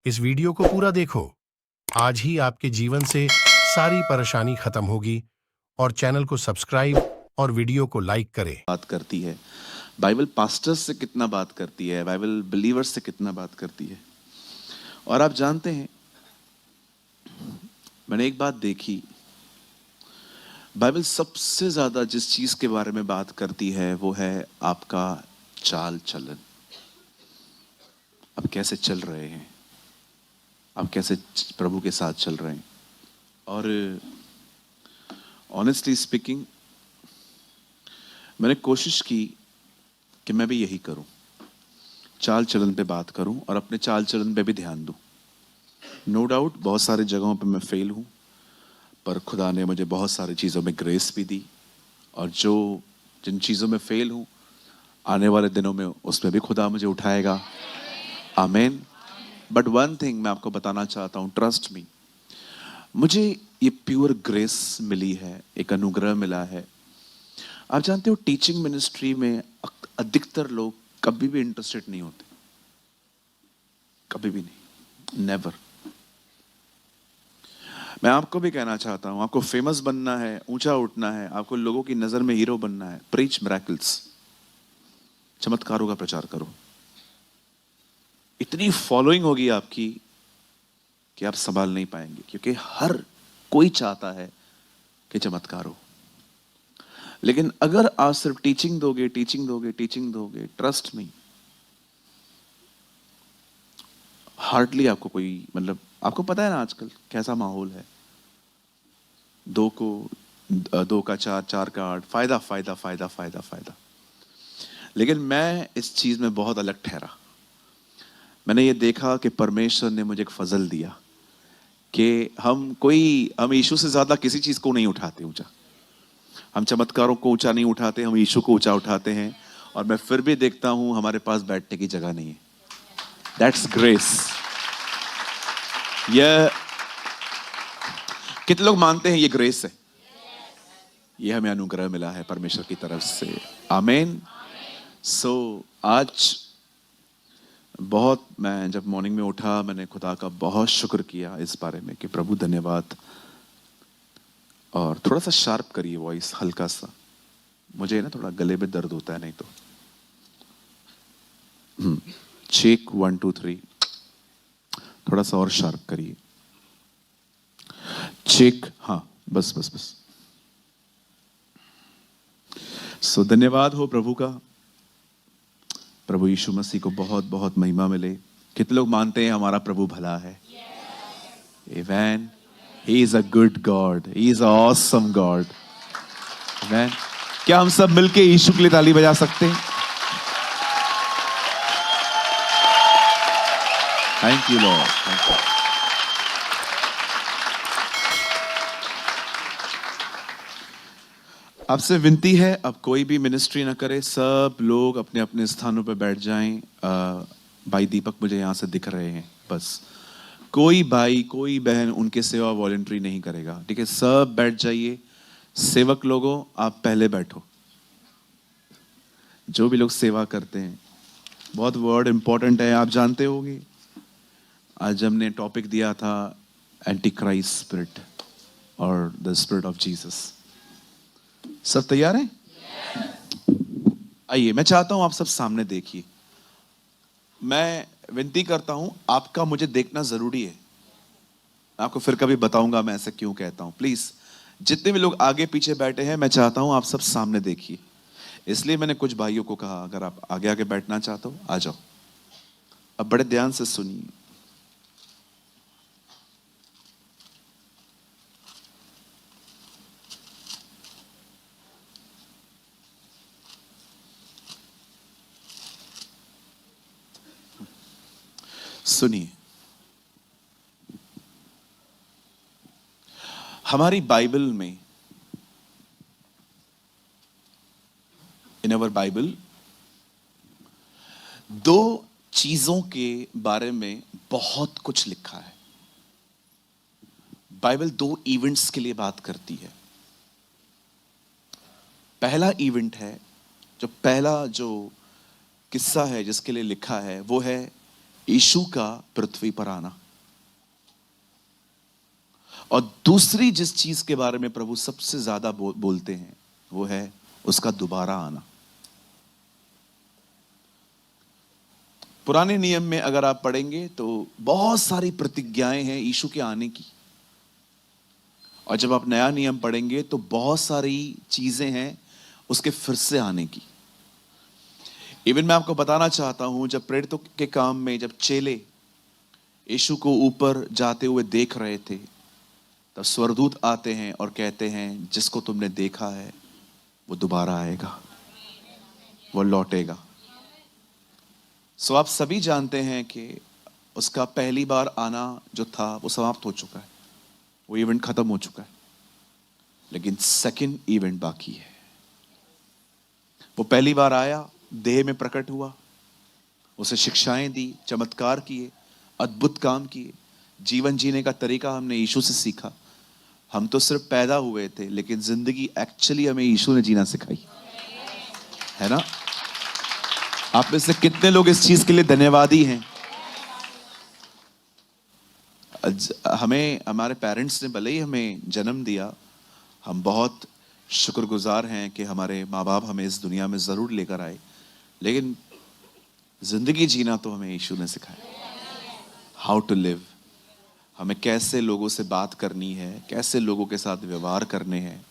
इस वीडियो को पूरा देखो। आज ही आपके जीवन से सारी परेशानी खत्म होगी। और चैनल को सब्सक्राइब और वीडियो को लाइक करें। बात करती है बाइबल, पास्टर्स से कितना बात करती है बाइबल, बिलीवर्स से कितना बात करती है। और आप जानते हैं, मैंने एक बात देखी, बाइबल सबसे ज्यादा जिस चीज के बारे में बात करती है वो है आपका चाल चलन। आप कैसे चल रहे हैं, आप कैसे प्रभु के साथ चल रहे हैं। और ऑनेस्टली स्पीकिंग, मैंने कोशिश की कि मैं भी यही करूं, चाल चलन पे बात करूं और अपने चाल चलन पे भी ध्यान दूं। नो डाउट बहुत सारे जगहों पे मैं फेल हूं, पर खुदा ने मुझे बहुत सारी चीज़ों में ग्रेस भी दी। और जिन चीज़ों में फेल हूं, आने वाले दिनों में उसमें भी खुदा मुझे उठाएगा। आमीन। बट वन थिंग मैं आपको बताना चाहता हूं, ट्रस्ट मी, मुझे ये प्योर ग्रेस मिली है, एक अनुग्रह मिला है। आप जानते हो, टीचिंग मिनिस्ट्री में अधिकतर लोग कभी भी इंटरेस्टेड नहीं होते, कभी भी नहीं, नेवर। मैं आपको भी कहना चाहता हूं, आपको फेमस बनना है, ऊंचा उठना है, आपको लोगों की नजर में हीरो बनना है, प्रीच मिरेकल्स, चमत्कारों का प्रचार करो। इतनी फॉलोइंग होगी आपकी कि आप संभाल नहीं पाएंगे, क्योंकि हर कोई चाहता है कि चमत्कार हो। लेकिन अगर आप सिर्फ टीचिंग दोगे, टीचिंग दोगे, टीचिंग दोगे, ट्रस्ट मी, हार्डली आपको कोई, मतलब आपको पता है ना आजकल कैसा माहौल है। दो का चार, चार का आठ, फायदा फायदा फायदा फायदा फायदा। लेकिन मैं इस चीज में बहुत अलग ठहरा। मैंने ये देखा कि परमेश्वर ने मुझे एक फजल दिया कि हम यीशु से ज्यादा किसी चीज को नहीं उठाते ऊंचा। हम चमत्कारों को ऊंचा नहीं उठाते, हम यीशु को ऊंचा उठाते हैं। और मैं फिर भी देखता हूं हमारे पास बैठने की जगह नहीं है। That's grace. यह कितने लोग मानते हैं ये ग्रेस है? ये हमें अनुग्रह मिला है परमेश्वर की तरफ से। आमीन। सो आज बहुत, मैं जब मॉर्निंग में उठा, मैंने खुदा का बहुत शुक्र किया इस बारे में कि प्रभु धन्यवाद। और थोड़ा सा शार्प करिए वॉइस, हल्का सा, मुझे ना थोड़ा गले में दर्द होता है नहीं तो। चेक 1 2 3, थोड़ा सा और शार्प करिए। चेक, हाँ, बस बस बस। सो धन्यवाद हो प्रभु का। प्रभु यीशु मसीह को बहुत बहुत महिमा मिले। कितने लोग मानते हैं हमारा प्रभु भला है? आमीन। He is a good God, he is a awesome God. आमीन। क्या हम सब मिलके यीशु के लिए ताली बजा सकते हैं? Thank you Lord, thank you. आपसे विनती है, अब कोई भी मिनिस्ट्री ना करे, सब लोग अपने अपने स्थानों पर बैठ जाएं। भाई दीपक मुझे यहाँ से दिख रहे हैं, बस कोई भाई कोई बहन उनके सेवा वॉलंटरी नहीं करेगा, ठीक है? सब बैठ जाइए। सेवक लोगों, आप पहले बैठो। जो भी लोग सेवा करते हैं, बहुत वर्ड इंपॉर्टेंट है, आप जानते होंगे। आज हमने टॉपिक दिया था एंटी क्राइस्ट स्पिरिट और द स्पिरिट ऑफ जीसस। सब तैयार हैं? आइए, मैं चाहता हूं आप सब सामने देखिए। मैं विनती करता हूं, आपका मुझे देखना जरूरी है। आपको फिर कभी बताऊंगा मैं ऐसे क्यों कहता हूं। प्लीज, जितने भी लोग आगे पीछे बैठे हैं, मैं चाहता हूं आप सब सामने देखिए। इसलिए मैंने कुछ भाइयों को कहा, अगर आप आगे आगे बैठना चाहते हो आ जाओ। अब बड़े ध्यान से सुनिए। सुनिए, हमारी बाइबल में, इन अवर बाइबल, दो चीजों के बारे में बहुत कुछ लिखा है। बाइबल दो इवेंट्स के लिए बात करती है। पहला इवेंट है, जो पहला जो किस्सा है जिसके लिए लिखा है, वो है यीशु का पृथ्वी पर आना। और दूसरी जिस चीज के बारे में प्रभु सबसे ज्यादा बोलते हैं वो है उसका दोबारा आना। पुराने नियम में अगर आप पढ़ेंगे तो बहुत सारी प्रतिज्ञाएं हैं यीशु के आने की, और जब आप नया नियम पढ़ेंगे तो बहुत सारी चीजें हैं उसके फिर से आने की। इवन मैं आपको बताना चाहता हूं, जब प्रेरितों के काम में जब चेले यीशु को ऊपर जाते हुए देख रहे थे, तब स्वर्गदूत आते हैं और कहते हैं जिसको तुमने देखा है वो दोबारा आएगा, वो लौटेगा। सो आप सभी जानते हैं कि उसका पहली बार आना जो था वो समाप्त हो चुका है, वो इवेंट खत्म हो चुका है, लेकिन सेकंड इवेंट बाकी है। वो पहली बार आया, देह में प्रकट हुआ, उसे शिक्षाएं दी, चमत्कार किए, अद्भुत काम किए, जीवन जीने का तरीका हमने यीशु से सीखा। हम तो सिर्फ पैदा हुए थे, लेकिन जिंदगी एक्चुअली हमें यीशु ने जीना सिखाई, है ना? आप में से कितने लोग इस चीज के लिए धन्यवादी हैं? हमें हमारे पेरेंट्स ने भले ही हमें जन्म दिया, हम बहुत शुक्रगुजार हैं कि हमारे माँ बाप हमें इस दुनिया में जरूर लेकर आए, लेकिन जिंदगी जीना तो हमें यीशु ने सिखाया। हाउ टू लिव, हमें कैसे लोगों से बात करनी है, कैसे लोगों के साथ व्यवहार करने हैं।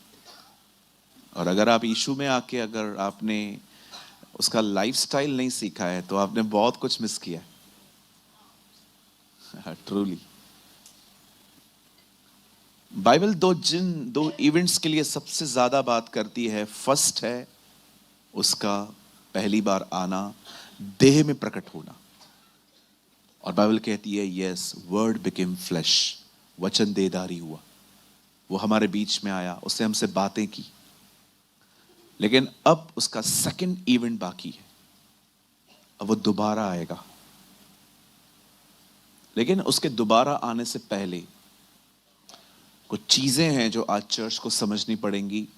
और अगर आप यीशु में आके अगर आपने उसका लाइफस्टाइल नहीं सीखा है तो आपने बहुत कुछ मिस किया है। ट्रूली बाइबल दो इवेंट्स के लिए सबसे ज्यादा बात करती है। फर्स्ट है उसका पहली बार आना, देह में प्रकट होना। और बाइबल कहती है यस, वर्ड बिकेम फ्लेश, वचन देहधारी हुआ, वो हमारे बीच में आया, उससे हमसे बातें की। लेकिन अब उसका सेकंड इवेंट बाकी है, अब वो दोबारा आएगा। लेकिन उसके दोबारा आने से पहले कुछ चीजें हैं जो आज चर्च को समझनी पड़ेंगी।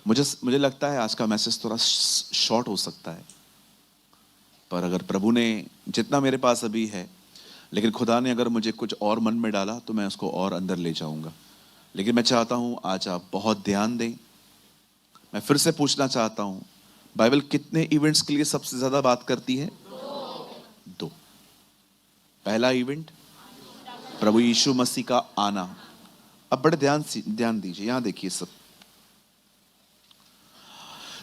मुझे लगता है आज का मैसेज थोड़ा शॉर्ट हो सकता है, पर अगर प्रभु ने जितना मेरे पास अभी है, लेकिन खुदा ने अगर मुझे कुछ और मन में डाला तो मैं उसको और अंदर ले जाऊंगा। लेकिन मैं चाहता हूं आज आप बहुत ध्यान दें। मैं फिर से पूछना चाहता हूं, बाइबल कितने इवेंट्स के लिए सबसे ज्यादा बात करती है? दो। पहला इवेंट प्रभु यीशु मसीह का आना। अब बड़े ध्यान दीजिए, यहां देखिए सब।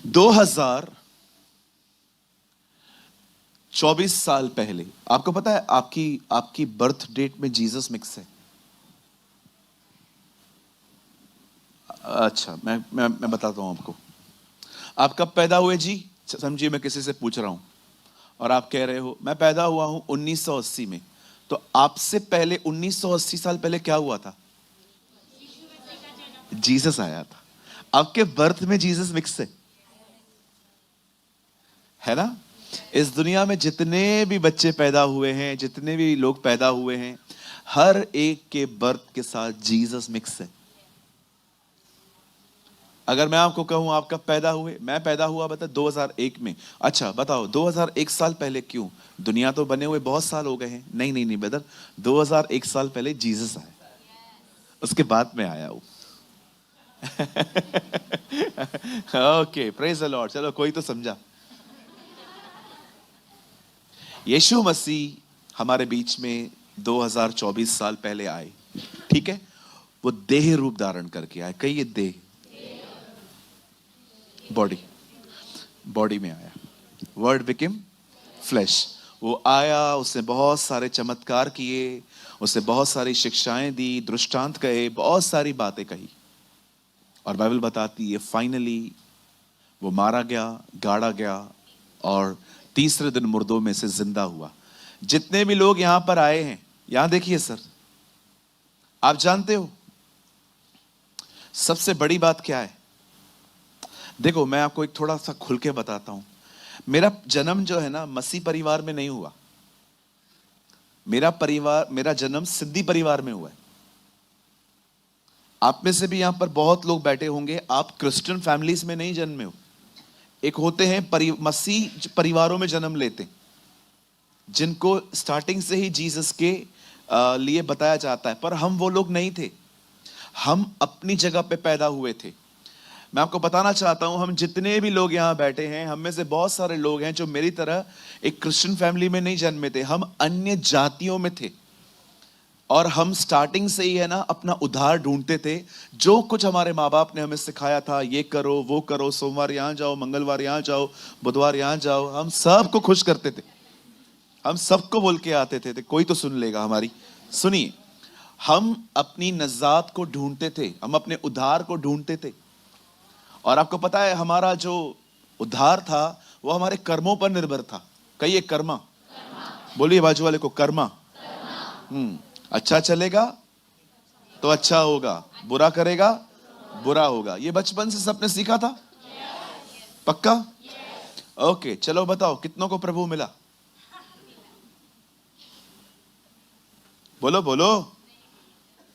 2024 साल पहले, आपको पता है आपकी बर्थ डेट में जीसस मिक्स है। अच्छा, मैं बताता हूं आपको। आप कब पैदा हुए जी? समझिए मैं किसी से पूछ रहा हूं और आप कह रहे हो मैं पैदा हुआ हूं 1980 में, तो आपसे पहले 1980 साल पहले क्या हुआ था? जीसस आया था। आपके बर्थ में जीसस मिक्स है ना? इस दुनिया में जितने भी बच्चे पैदा हुए हैं, जितने भी लोग पैदा हुए हैं, हर एक के बर्थ के साथ जीसस मिक्स है। अगर मैं आपको कहूं आप कब पैदा हुए? मैं पैदा हुआ बता 2001 में। अच्छा बताओ 2001 साल पहले क्यों? दुनिया तो बने हुए बहुत साल हो गए हैं। नहीं ब्रदर, 2001 साल पहले जीसस आए, उसके बाद में आया वो। Okay, praise the Lord. चलो कोई तो समझा। यीशु मसीह हमारे बीच में 2024 साल पहले आए, ठीक है? वो देह रूप धारण करके आए। कहिए देह, बॉडी में आया। Word became flash. वो आया, उसने बहुत सारे चमत्कार किए, उसने बहुत सारी शिक्षाएं दी, दृष्टांत कहे, बहुत सारी बातें कही। और बाइबल बताती है फाइनली वो मारा गया, गाड़ा गया और तीसरे दिन मुर्दों में से जिंदा हुआ। जितने भी लोग यहां पर आए हैं, यहां देखिए सर, आप जानते हो सबसे बड़ी बात क्या है? देखो मैं आपको एक थोड़ा सा खुल के बताता हूं। मेरा जन्म जो है ना मसीह परिवार में नहीं हुआ। मेरा जन्म सिद्धि परिवार में हुआ है। आप में से भी यहां पर बहुत लोग बैठे होंगे, आप क्रिश्चियन फैमिलीज में नहीं जन्मे हो। एक होते हैं मसीह परिवारों में जन्म लेते, जिनको स्टार्टिंग से ही जीसस के लिए बताया जाता है, पर हम वो लोग नहीं थे। हम अपनी जगह पे पैदा हुए थे। मैं आपको बताना चाहता हूं, हम जितने भी लोग यहां बैठे हैं, हम में से बहुत सारे लोग हैं जो मेरी तरह एक क्रिश्चियन फैमिली में नहीं जन्मे थे। हम अन्य जातियों में थे और हम स्टार्टिंग से ही है ना अपना उद्धार ढूंढते थे। जो कुछ हमारे माँ बाप ने हमें सिखाया था, ये करो वो करो, सोमवार यहाँ जाओ, मंगलवार यहाँ जाओ, बुधवार यहाँ जाओ, हम सबको खुश करते थे। हम सबको बोल के आते थे, कोई तो सुन लेगा हमारी। सुनिए, हम अपनी नजात को ढूंढते थे, हम अपने उद्धार को ढूंढते थे। और आपको पता है हमारा जो उद्धार था वो हमारे कर्मों पर निर्भर था। कहिए कर्मा, बोलिए बाजू वाले को कर्मा। अच्छा चलेगा तो अच्छा होगा, बुरा करेगा बुरा होगा। ये बचपन से सबने सीखा था। पक्का? ओके, चलो बताओ कितनों को प्रभु मिला? बोलो बोलो,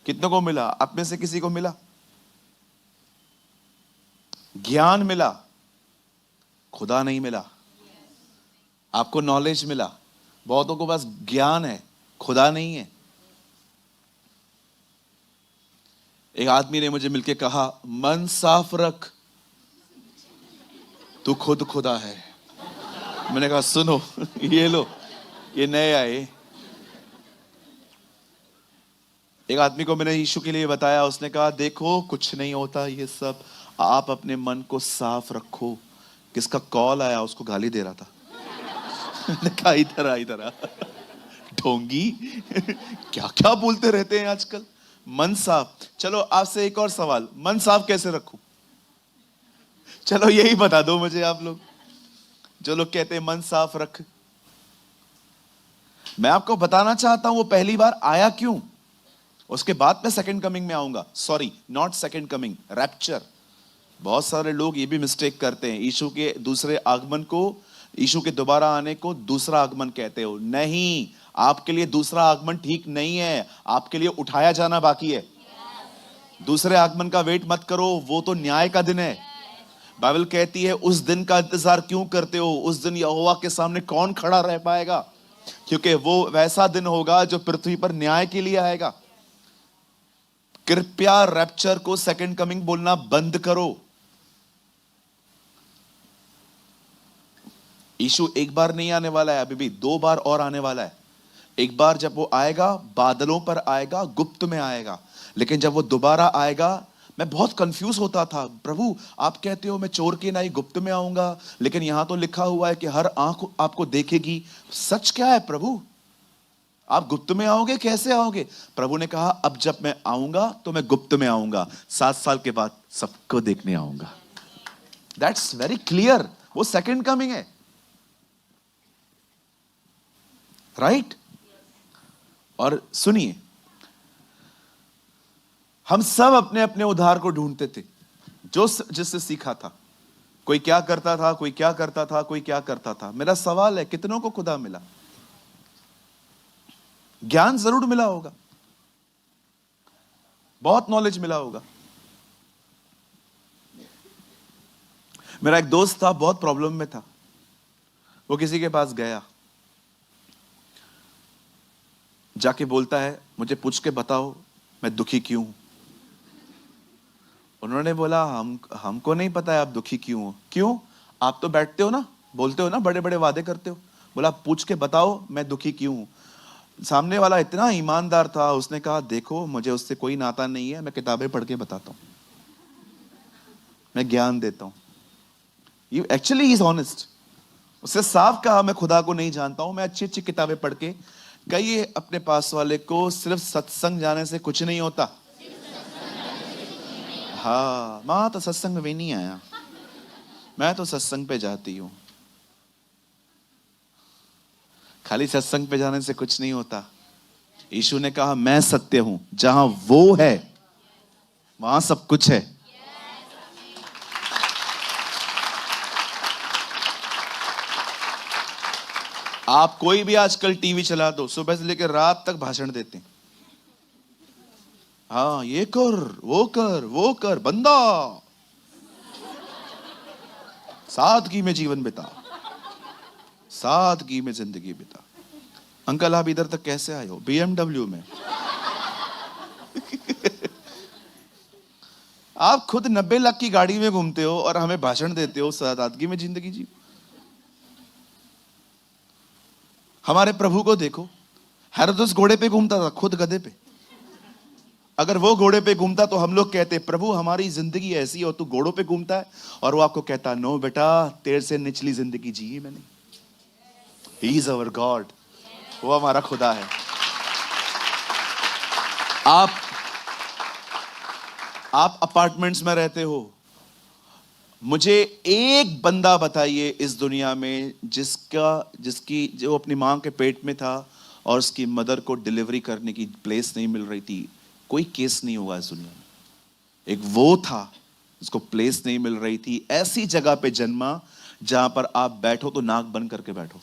कितनों को मिला? आप में से किसी को मिला? ज्ञान मिला, खुदा नहीं मिला। आपको नॉलेज मिला, बहुतों को बस ज्ञान है, खुदा नहीं है। एक आदमी ने मुझे मिलके कहा, मन साफ रख, तू खुद खुदा है। मैंने कहा सुनो, ये लो, ये नए आए। एक आदमी को मैंने यीशु के लिए बताया, उसने कहा देखो कुछ नहीं होता ये सब, आप अपने मन को साफ रखो। किसका कॉल आया, उसको गाली दे रहा था। मैंने कहा इधर आ, इधर आ ढोंगी। क्या क्या बोलते रहते हैं आजकल। मन साफ। चलो आपसे एक और सवाल, मन साफ कैसे रखूं? चलो यही बता दो मुझे आप लोग, जो लोग कहते हैं मन साफ रख। मैं आपको बताना चाहता हूं वो पहली बार आया क्यों, उसके बाद मैं सेकंड कमिंग में आऊंगा। Sorry, not second coming, rapture. बहुत सारे लोग ये भी मिस्टेक करते हैं, यीशु के दूसरे आगमन को, यीशु के दोबारा आने को दूसरा आगमन कहते हो। नहीं, आपके लिए दूसरा आगमन ठीक नहीं है, आपके लिए उठाया जाना बाकी है। दूसरे आगमन का वेट मत करो, वो तो न्याय का दिन है। बाइबल कहती है उस दिन का इंतजार क्यों करते हो? उस दिन यहोवा के सामने कौन खड़ा रह पाएगा? क्योंकि वो वैसा दिन होगा जो पृथ्वी पर न्याय के लिए आएगा। कृपया रैप्चर को सेकंड कमिंग बोलना बंद करो। यीशु एक बार नहीं आने वाला है, अभी भी 2 बार और आने वाला है। एक बार जब वो आएगा बादलों पर आएगा, गुप्त में आएगा। लेकिन जब वो दोबारा आएगा, मैं बहुत कंफ्यूज होता था, प्रभु आप कहते हो मैं चोर के नहीं गुप्त में आऊंगा, लेकिन यहां तो लिखा हुआ है कि हर आंख आपको देखेगी। सच क्या है प्रभु? आप गुप्त में आओगे, कैसे आओगे? प्रभु ने कहा अब जब मैं आऊंगा तो मैं गुप्त में आऊंगा, 7 साल के बाद सबको देखने आऊंगा। दैट्स वेरी क्लियर, वो सेकंड कमिंग है। राइट? और सुनिए, हम सब अपने अपने उद्धार को ढूंढते थे, जो जिससे सीखा था। कोई क्या करता था, कोई क्या करता था, कोई क्या करता था। मेरा सवाल है कितनों को खुदा मिला? ज्ञान जरूर मिला होगा, बहुत नॉलेज मिला होगा। मेरा एक दोस्त था, बहुत प्रॉब्लम में था। वो किसी के पास गया, जाके बोलता है मुझे पूछ के बताओ मैं दुखी क्यों हूं। उन्होंने बोला हमको नहीं पता है आप दुखी क्यों हो। क्यों? आप तो बैठते हो ना, बोलते हो ना, बड़े बड़े वादे करते हो। बोला पूछ के बताओ मैं दुखी क्यों हूं। सामने वाला इतना ईमानदार था, उसने कहा देखो मुझे उससे कोई नाता नहीं है, मैं किताबें पढ़ के बताता हूं, मैं ज्ञान देता हूं। Actually he is honest. उससे साफ कहा मैं खुदा को नहीं जानता हूं, मैं अच्छी अच्छी किताबें पढ़ के। कहिए अपने पास वाले को सिर्फ सत्संग जाने से कुछ नहीं होता। हाँ, मां तो सत्संग में नहीं आया, मैं तो सत्संग पे जाती हूं। खाली सत्संग पे जाने से कुछ नहीं होता। यीशु ने कहा मैं सत्य हूं, जहां वो है वहां सब कुछ है। आप कोई भी आजकल टीवी चला दो, सुबह से लेकर रात तक भाषण देते हैं। हाँ, ये कर वो कर वो कर, बंदा सादगी में जीवन बिता, सादगी में जिंदगी बिता। अंकल आप इधर तक कैसे आए हो? BMW में। आप खुद 90 लाख की गाड़ी में घूमते हो और हमें भाषण देते हो सादगी में जिंदगी जी। हमारे प्रभु को देखो, हेरोदेस घोड़े पे घूमता था, खुद गधे पे। अगर वो घोड़े पे घूमता तो हम लोग कहते प्रभु हमारी जिंदगी ऐसी है और तू घोड़ों पे घूमता है। और वो आपको कहता नो बेटा, तेरे से निचली जिंदगी जी ही मैंने। ही इज अवर गॉड, वो हमारा खुदा है। आप अपार्टमेंट्स में रहते हो, मुझे एक बंदा बताइए इस दुनिया में जिसकी जो अपनी मां के पेट में था और उसकी मदर को डिलीवरी करने की प्लेस नहीं मिल रही थी। कोई केस नहीं हुआ इस दुनिया में। एक वो था जिसको प्लेस नहीं मिल रही थी, ऐसी जगह पे जन्मा जहां पर आप बैठो तो नाक बंद करके बैठो।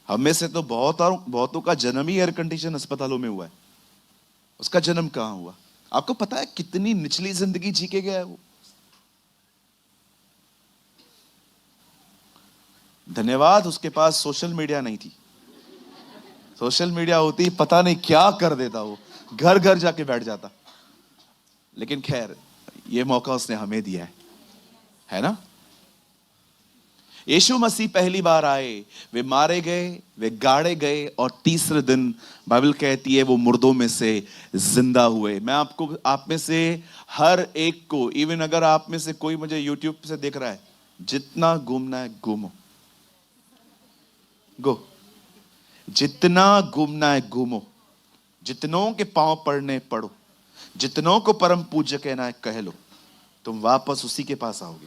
हम में से तो बहुतों का जन्म ही एयर कंडीशन अस्पतालों में हुआ है। उसका जन्म कहां हुआ? आपको पता है कितनी निचली जिंदगी जी के गया है वो? धन्यवाद उसके पास सोशल मीडिया नहीं थी। सोशल मीडिया होती पता नहीं क्या कर देता, वो घर घर जाके बैठ जाता। लेकिन खैर ये मौका उसने हमें दिया है ना। यीशु मसीह पहली बार आए, वे मारे गए, वे गाड़े गए और तीसरे दिन बाइबल कहती है वो मुर्दों में से जिंदा हुए। मैं आप में से हर एक को, इवन अगर आप में से कोई मुझे यूट्यूब से देख रहा है, जितना घूमना है घूमो, गो। जितना घूमना है घूमो, जितनों के पांव पड़ने पड़ो, जितनों को परम पूज्य कहना है कह लो, तुम वापस उसी के पास आओगे।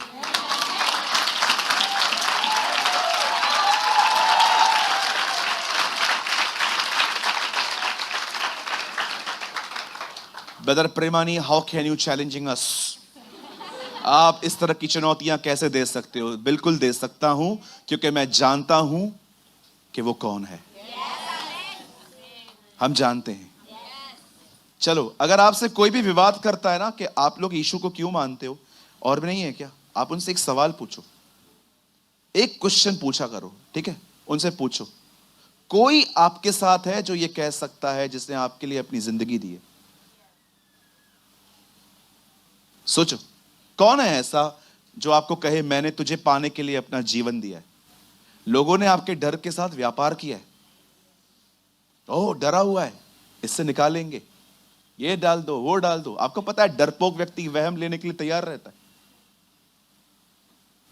Brother Premani, how can you challenging us? आप इस तरह की चुनौतियां कैसे दे सकते हो? बिल्कुल दे सकता हूं, क्योंकि मैं जानता हूं कि वो कौन है। हम जानते हैं। चलो, अगर आपसे कोई भी विवाद करता है ना कि आप लोग यीशु को क्यों मानते हो, और भी नहीं है क्या, आप उनसे एक सवाल पूछो, एक क्वेश्चन पूछा करो, ठीक है? उनसे पूछो, कोई आपके साथ है जो ये कह सकता है जिसने आपके लिए अपनी जिंदगी दी है? सोचो, कौन है ऐसा जो आपको कहे मैंने तुझे पाने के लिए अपना जीवन दिया है? लोगों ने आपके डर के साथ व्यापार किया है। ओह, डरा हुआ है, इससे निकालेंगे, ये डाल दो, वो डाल दो। आपको पता है डरपोक व्यक्ति वहम लेने के लिए तैयार रहता है।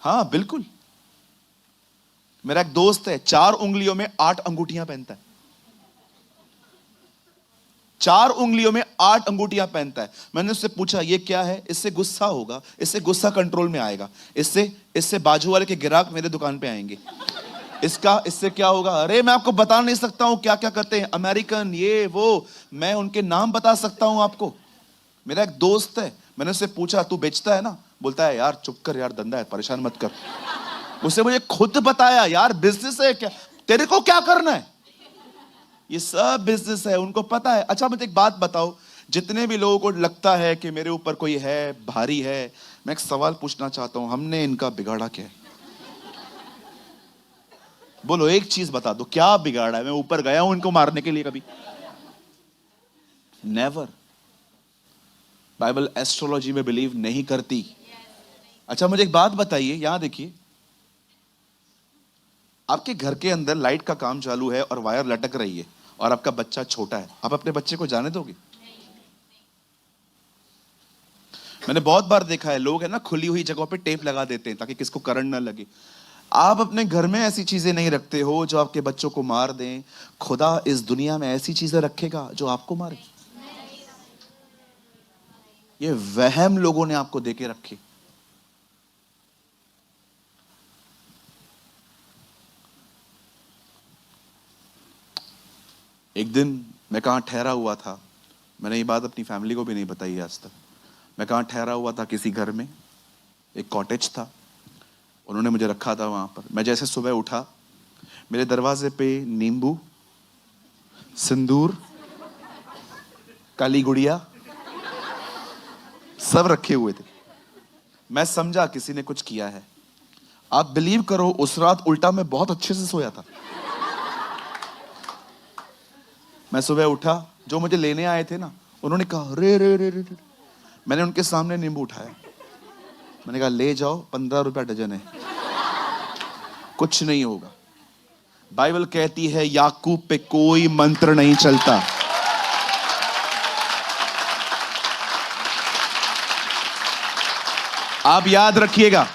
हाँ बिल्कुल। मेरा एक दोस्त है, 4 उंगलियों में 8 अंगूठियां पहनता है। 4 उंगलियों में 8 अंगूठियां पहनता है। मैंने उससे पूछा ये क्या है? इससे गुस्सा होगा, इससे गुस्सा कंट्रोल में आएगा, इससे बाजू वाले के ग्राहक मेरे दुकान पे आएंगे। इससे क्या होगा? अरे मैं आपको बता नहीं सकता हूं क्या क्या करते हैं अमेरिकन, ये वो, मैं उनके नाम बता सकता हूं आपको। मेरा एक दोस्त है, मैंने उससे पूछा तू बेचता है ना? बोलता है यार चुप कर यार, धंधा है, परेशान मत कर। उसने मुझे खुद बताया यार बिजनेस है क्या, तेरे को क्या करना है, ये सब बिजनेस है, उनको पता है। अच्छा मुझे एक बात बताओ, जितने भी लोगों को लगता है कि मेरे ऊपर कोई है, भारी है, मैं एक सवाल पूछना चाहता हूं, हमने इनका बिगाड़ा क्या है? बोलो एक चीज बता दो, क्या बिगाड़ा है? मैं ऊपर गया हूं इनको मारने के लिए कभी? नेवर। बाइबल एस्ट्रोलॉजी में बिलीव नहीं करती। अच्छा मुझे एक बात बताइए, यहां देखिए, आपके घर के अंदर लाइट का काम चालू है और वायर लटक रही है और आपका बच्चा छोटा है, आप अपने बच्चे को जाने दोगे? मैंने बहुत बार देखा है, लोग है ना खुली हुई जगहों पे टेप लगा देते हैं ताकि किसको करंट ना लगे। आप अपने घर में ऐसी चीजें नहीं रखते हो जो आपके बच्चों को मार दें। खुदा इस दुनिया में ऐसी चीजें रखेगा जो आपको मारे? ये वहम लोगों ने आपको देके रखे। एक दिन मैं कहां ठहरा हुआ था, मैंने ये बात अपनी फैमिली को भी नहीं बताई आज तक। मैं कहां ठहरा हुआ था, किसी घर में, एक कॉटेज था, उन्होंने मुझे रखा था वहां पर। मैं जैसे सुबह उठा, मेरे दरवाजे पे नींबू, सिंदूर, काली गुड़िया सब रखे हुए थे। मैं समझा किसी ने कुछ किया है। आप बिलीव करो, उस रात उल्टा मैं बहुत अच्छे से सोया था। मैं सुबह उठा, जो मुझे लेने आए थे ना, उन्होंने कहा रे रे रे रे रे। मैंने उनके सामने नींबू उठाया, मैंने कहा ले जाओ, 15 रुपया डजन है, कुछ नहीं होगा। बाइबल कहती है याकूब पे कोई मंत्र नहीं चलता। आप याद रखिएगा,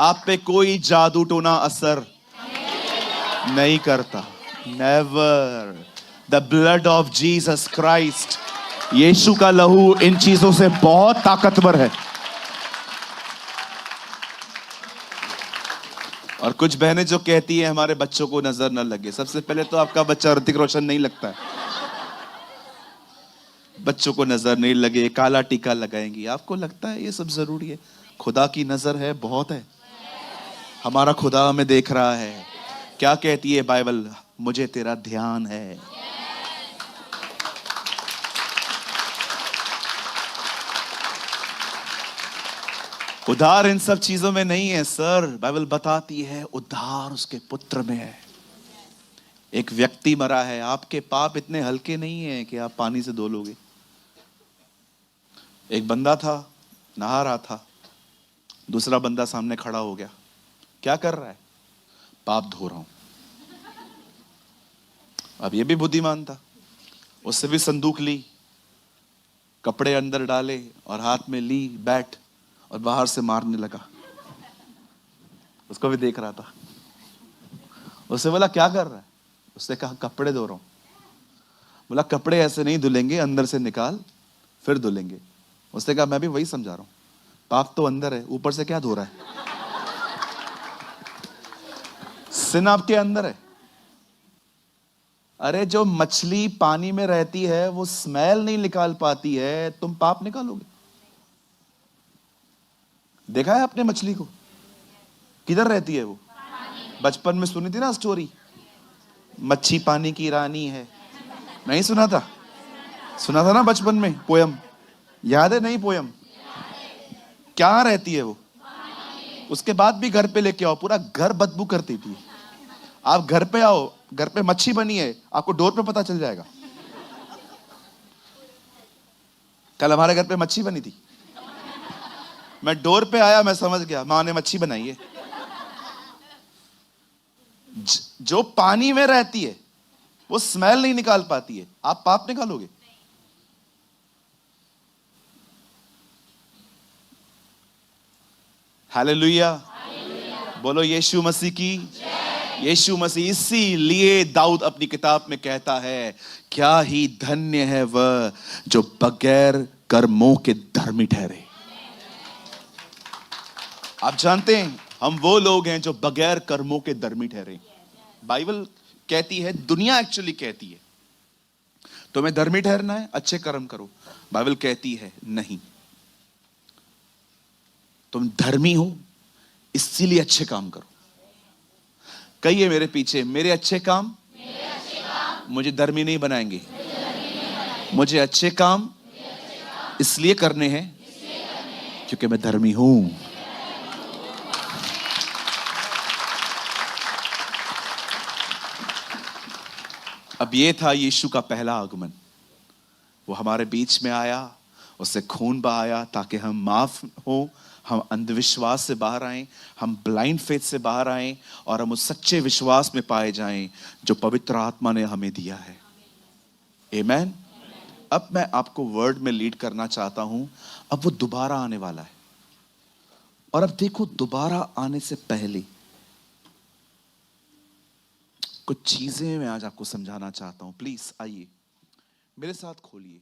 आप पे कोई जादू टोना असर नहीं करता। Never. The blood of Jesus Christ, यीशु का लहू इन चीजों से बहुत ताकतवर है। और कुछ बहनें जो कहती है हमारे बच्चों को नजर न लगे, सबसे पहले तो आपका बच्चा ऋतिक रोशन नहीं लगता है। बच्चों को नजर नहीं लगे, काला टीका लगाएंगी, आपको लगता है ये सब जरूरी है? खुदा की नजर है, बहुत है। हमारा खुदा हमें देख रहा है। क्या कहती है बाइबल? मुझे तेरा ध्यान है। उद्धार इन सब चीजों में नहीं है सर। बाइबल बताती है उद्धार उसके पुत्र में है। एक व्यक्ति मरा है, आपके पाप इतने हल्के नहीं है कि आप पानी से धो लोगे। एक बंदा था, नहा रहा था, दूसरा बंदा सामने खड़ा हो गया। क्या कर रहा है? पाप धो रहा हूं। अब ये भी बुद्धिमान था, उससे भी संदूक ली, कपड़े अंदर डाले और हाथ में ली बैट, और बाहर से मारने लगा। उसको भी देख रहा था। उससे बोला क्या कर रहा है? उसने कहा कपड़े धो रहा हूं। बोला कपड़े ऐसे नहीं धुलेंगे, अंदर से निकाल फिर धुलेंगे। उसने कहा मैं भी वही समझा रहा हूं, पाप तो अंदर है, ऊपर से क्या धो रहा है? सिन आपके अंदर है। अरे जो मछली पानी में रहती है वो स्मेल नहीं निकाल पाती है, तुम पाप निकालोगे? देखा है आपने मछली को? किधर रहती है वो? बचपन में सुनी थी ना स्टोरी, मच्छी पानी की रानी है। नहीं सुना था? सुना था ना बचपन में पोयम, याद है? नहीं पोयम? क्या रहती है वो? उसके बाद भी घर पे लेके आओ, पूरा घर बदबू करती थी। आप घर पे आओ, घर पे मच्छी बनी है, आपको डोर पे पता चल जाएगा। कल हमारे घर पे मच्छी बनी थी, मैं डोर पे आया, मैं समझ गया मां ने मच्छी बनाई है। जो पानी में रहती है वो स्मेल नहीं निकाल पाती है, आप पाप निकालोगे? हालेलुया। बोलो यीशु मसीह की। यीशु मसीह। इसीलिए दाऊद अपनी किताब में कहता है, क्या ही धन्य है वह जो बगैर कर्मों के धर्मी ठहरे। आप जानते हैं हम वो लोग हैं जो बगैर कर्मों के धर्मी ठहरे। बाइबल कहती है, दुनिया एक्चुअली कहती है तुम्हें धर्मी ठहरना है, अच्छे कर्म करो। बाइबल कहती है नहीं, तुम धर्मी हो इसीलिए अच्छे काम करो। कहिए मेरे पीछे, मेरे अच्छे काम मुझे धर्मी नहीं बनाएंगे। मुझे अच्छे काम इसलिए करने हैं क्योंकि मैं धर्मी हूं। अब ये था यीशु का पहला आगमन। वो हमारे बीच में आया, उससे खून बहाया ताकि हम माफ हो, हम अंधविश्वास से बाहर आएं, हम ब्लाइंड फेथ से बाहर आएं और हम उस सच्चे विश्वास में पाए जाएं जो पवित्र आत्मा ने हमें दिया है। आमीन। अब मैं आपको वर्ड में लीड करना चाहता हूं। अब वो दोबारा आने वाला है, और अब देखो दोबारा आने से पहले कुछ चीजें मैं आज आपको समझाना चाहता हूं। प्लीज आइए मेरे साथ, खोलिए